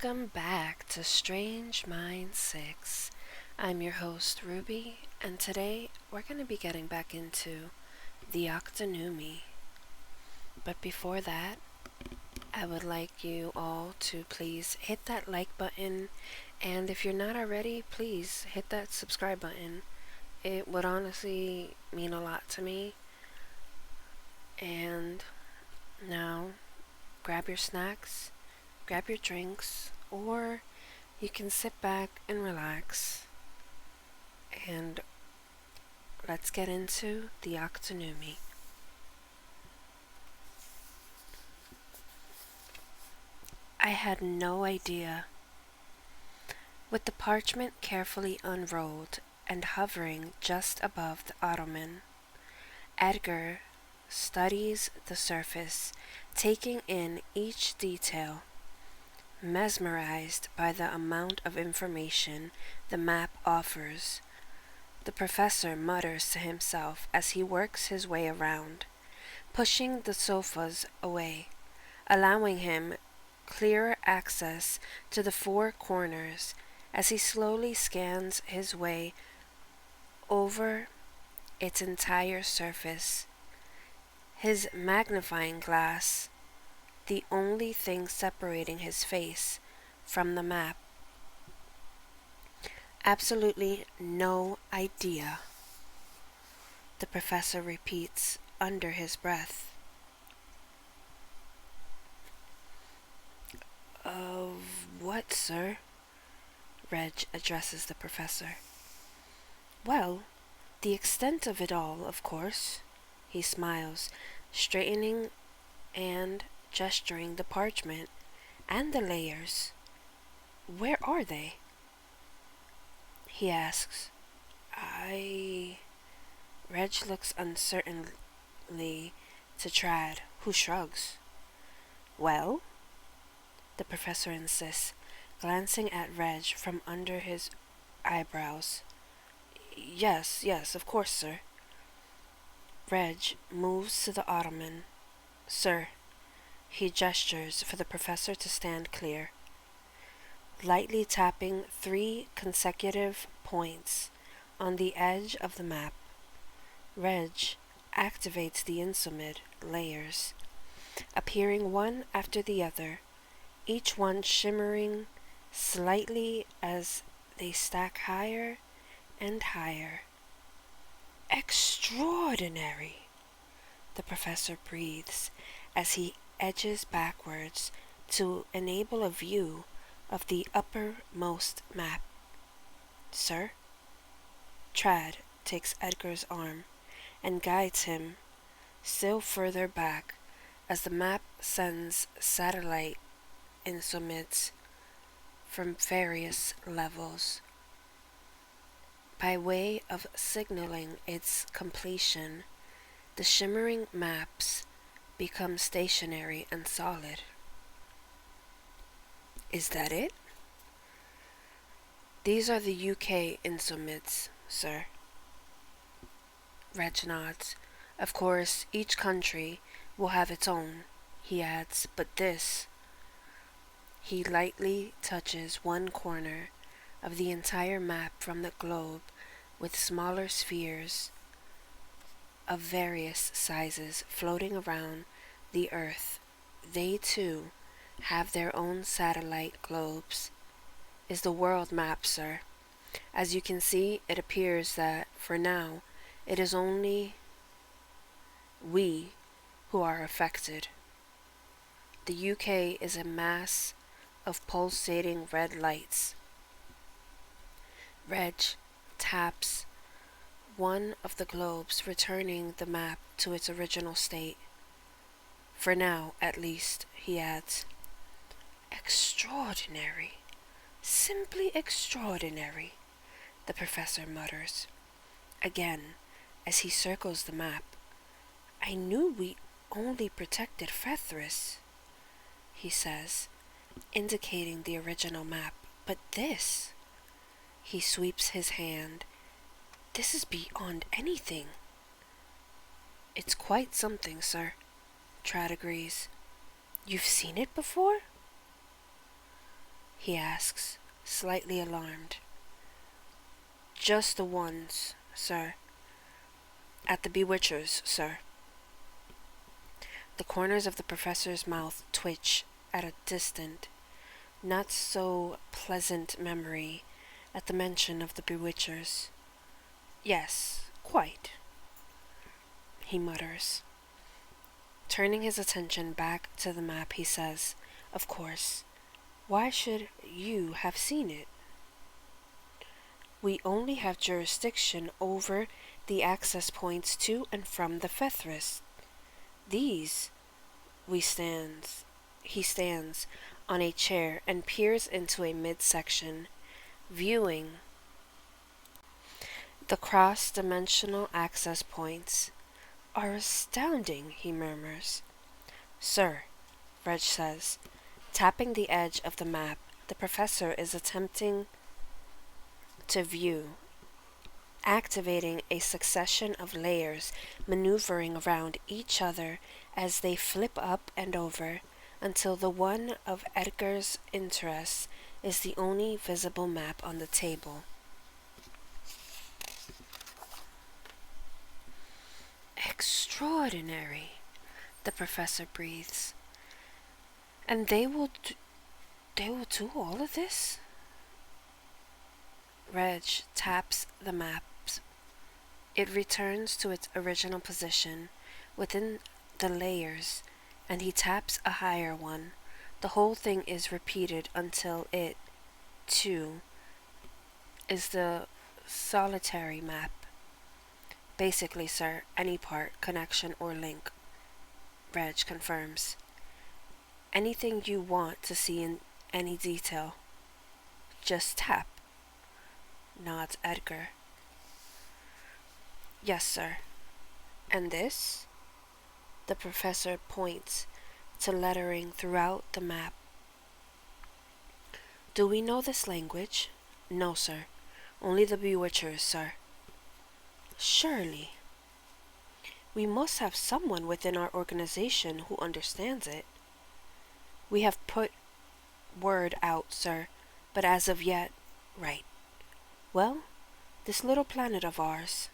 Welcome back to Strange Mind 6. I'm your host, Ruby, and today we're going to be getting back into the Octunnumi. But before that, I would like you all to please hit that like button, and if you're not already, please hit that subscribe button. It would honestly mean a lot to me. And now, grab your snacks, grab your drinks, or you can sit back and relax. And let's get into the Octunnumi. I had no idea. With the parchment carefully unrolled and hovering just above the ottoman, Edgar studies the surface, taking in each detail, mesmerized by the amount of information the map offers. The professor mutters to himself as he works his way around, pushing the sofas away, allowing him clearer access to the four corners as he slowly scans his way over its entire surface. His magnifying glass, the only thing separating his face from the map. Absolutely no idea, the professor repeats under his breath. Of what, sir? Reg addresses the professor. Well, the extent of it all, of course. He smiles, straightening and gesturing the parchment and the layers. Where are they? He asks. Reg looks uncertainly to Trad, who shrugs. Well? The professor insists, glancing at Reg from under his eyebrows. Yes, of course, sir. Reg moves to the ottoman. Sir. He gestures for the professor to stand clear, lightly tapping 3 consecutive points on the edge of the map. Reg activates the insumid layers, appearing one after the other, each one shimmering slightly as they stack higher and higher. Extraordinary, the professor breathes as he edges backwards to enable a view of the uppermost map. Sir? Trad takes Edgar's arm and guides him still further back as the map sends satellite insumids from various levels. By way of signaling its completion, the shimmering maps become stationary and solid. Is that it? These are the UK insumids, sir. Reg nods. Of course, each country will have its own, he adds, but this... He lightly touches one corner of the entire map from the globe with smaller spheres of various sizes floating around the Earth. They, too, have their own satellite globes. Is the world map, sir. As you can see, it appears that, for now, it is only we who are affected. The UK is a mass of pulsating red lights. Reg taps one of the globes, returning the map to its original state. For now, at least, he adds. Extraordinary. Simply extraordinary, the professor mutters. Again, as he circles the map. I knew we only protected Fethris, he says, indicating the original map. But this... He sweeps his hand. This is beyond anything. It's quite something, sir, Trad agrees. You've seen it before? he asks, slightly alarmed. Just the ones, sir. At the Bewitchers, sir. The corners of the professor's mouth twitch at a distant, not so pleasant memory at the mention of the Bewitchers. Yes, quite, he mutters. Turning his attention back to the map, he says, Of course. Why should you have seen it? We only have jurisdiction over the access points to and from the Fethris. These, he stands on a chair and peers into a midsection, viewing the cross-dimensional access points. Are astounding, he murmurs. Sir, Reg says, tapping the edge of the map, the professor is attempting to view, activating a succession of layers, maneuvering around each other as they flip up and over, until the one of Edgar's interests is the only visible map on the table. Extraordinary, the professor breathes. And they will do all of this? Reg taps the maps. It returns to its original position within the layers, and he taps a higher one. The whole thing is repeated until it, too, is the solitary map. Basically, sir, any part, connection, or link. Reg confirms. Anything you want to see in any detail. Just tap, nods Edgar. Yes, sir. And this? The professor points to lettering throughout the map. Do we know this language? No, sir. Only the Bewitchers, sir. Surely. We must have someone within our organization who understands it. We have put word out, sir, but as of yet, right. Well, this little planet of ours,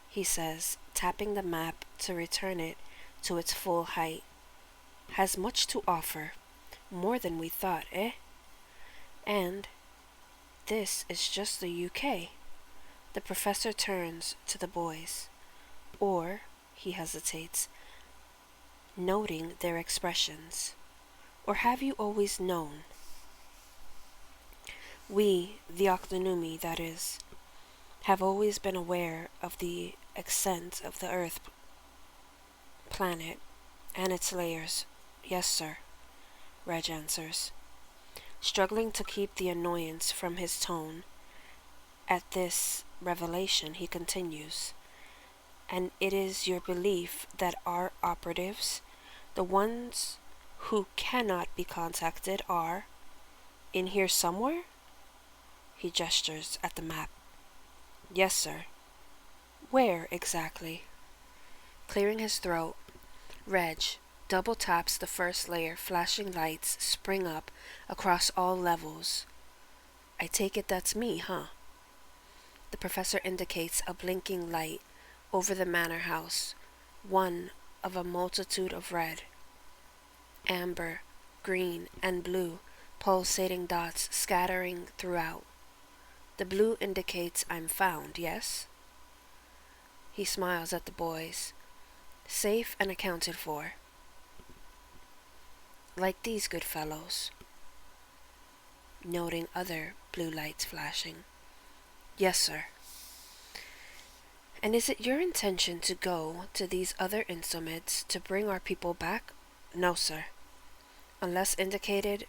he says, tapping the map to return it to its full height, has much to offer, more than we thought, eh? And this is just the UK. The professor turns to the boys, or, he hesitates, noting their expressions. Or have you always known? We, the Octunnumi, that is, have always been aware of the extent of the Earth planet and its layers. Yes, sir, Reg answers, struggling to keep the annoyance from his tone. At this revelation, he continues, and it is your belief that our operatives, the ones who cannot be contacted, are in here somewhere? He gestures at the map. Yes, sir. Where exactly? Clearing his throat, Reg double taps the first layer. Flashing lights spring up across all levels. I take it that's me, huh? The professor indicates a blinking light over the manor house, one of a multitude of red, amber, green, and blue pulsating dots scattering throughout. The blue indicates I'm found, yes? He smiles at the boys. Safe and accounted for. Like these good fellows. Noting other blue lights flashing. Yes, sir. And is it your intention to go to these other instruments to bring our people back? No, sir. Unless indicated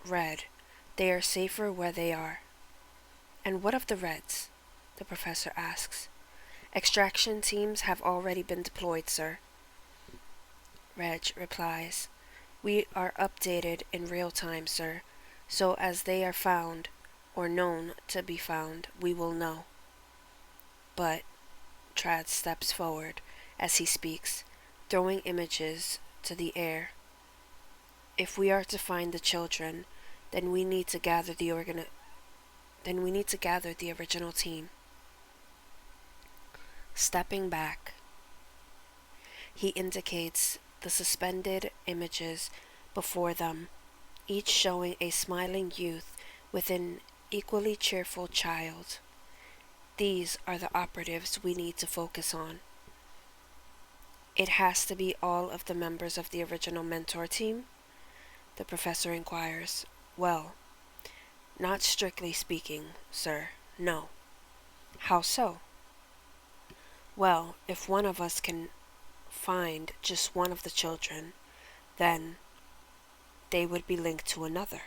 red, they are safer where they are. And what of the Reds? The professor asks. Extraction teams have already been deployed, sir. Reg replies. We are updated in real time, sir. So as they are found, or known to be found, we will know. But, Trad steps forward as he speaks, throwing images to the air. If we are to find the children, Then we need to gather the original team. Stepping back, he indicates the suspended images before them, each showing a smiling youth with an equally cheerful child. These are the operatives we need to focus on. It has to be all of the members of the original mentor team? The professor inquires. Well, not strictly speaking, sir, no. How so? Well, if one of us can find just one of the children, then they would be linked to another.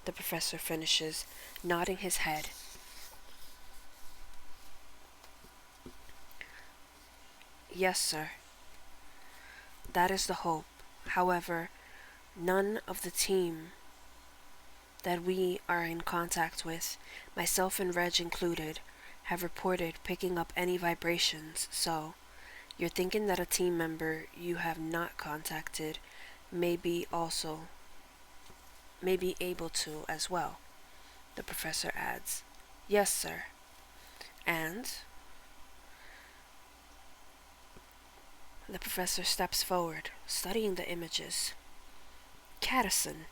The professor finishes, nodding his head. Yes, sir. That is the hope. However, none of the team that we are in contact with, myself and Reg included, have reported picking up any vibrations, so you're thinking that a team member you have not contacted may be able to as well, the professor adds. Yes, sir. And the professor steps forward, studying the images. Caddison,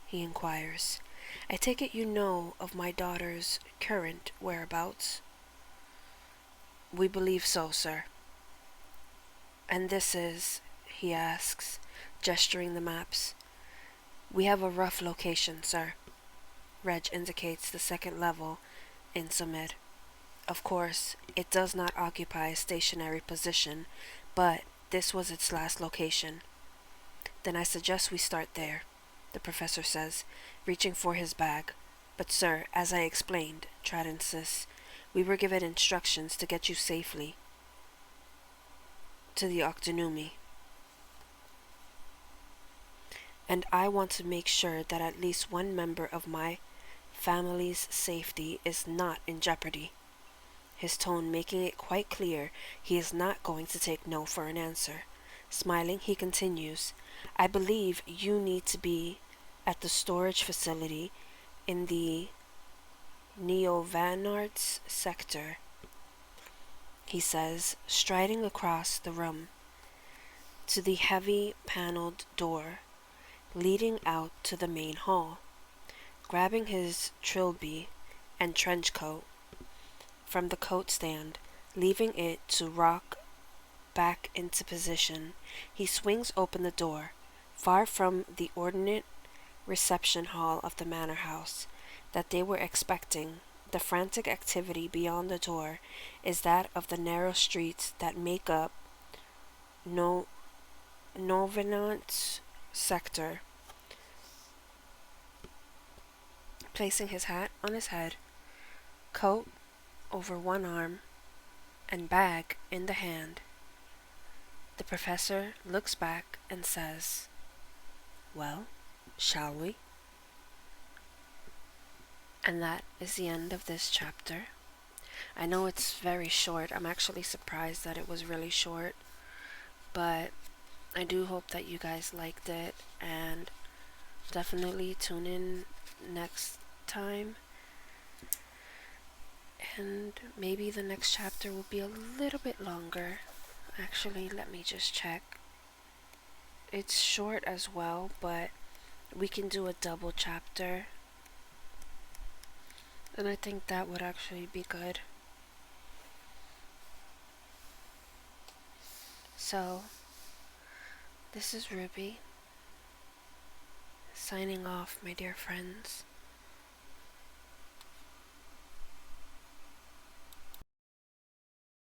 he inquires, I take it you know of my daughter's current whereabouts? We believe so, sir. And this is, he asks, gesturing the maps. We have a rough location, sir. Reg indicates the second level in Summit. Of course, it does not occupy a stationary position, but this was its last location. Then I suggest we start there, the professor says, reaching for his bag. But sir, as I explained, Trad insists, we were given instructions to get you safely to the Octunnumi. And I want to make sure that at least one member of my family's safety is not in jeopardy. His tone making it quite clear he is not going to take no for an answer. Smiling, he continues, I believe you need to be at the storage facility in the Neovanarts sector, he says, striding across the room to the heavy paneled door leading out to the main hall. Grabbing his trilby and trench coat from the coat stand, leaving it to rock back into position, he swings open the door. Far from the ordinate reception hall of the manor house that they were expecting, the frantic activity beyond the door is that of the narrow streets that make up Novenant sector. Placing his hat on his head, coat over one arm, and bag in the hand, the professor looks back and says, Well, shall we? And that is the end of this chapter. I know it's very short. I'm actually surprised that it was really short, but I do hope that you guys liked it, and definitely tune in next time. And maybe the next chapter will be a little bit longer. Actually, let me just check. It's short as well, but we can do a double chapter. And I think that would actually be good. So, this is Ruby, signing off, my dear friends.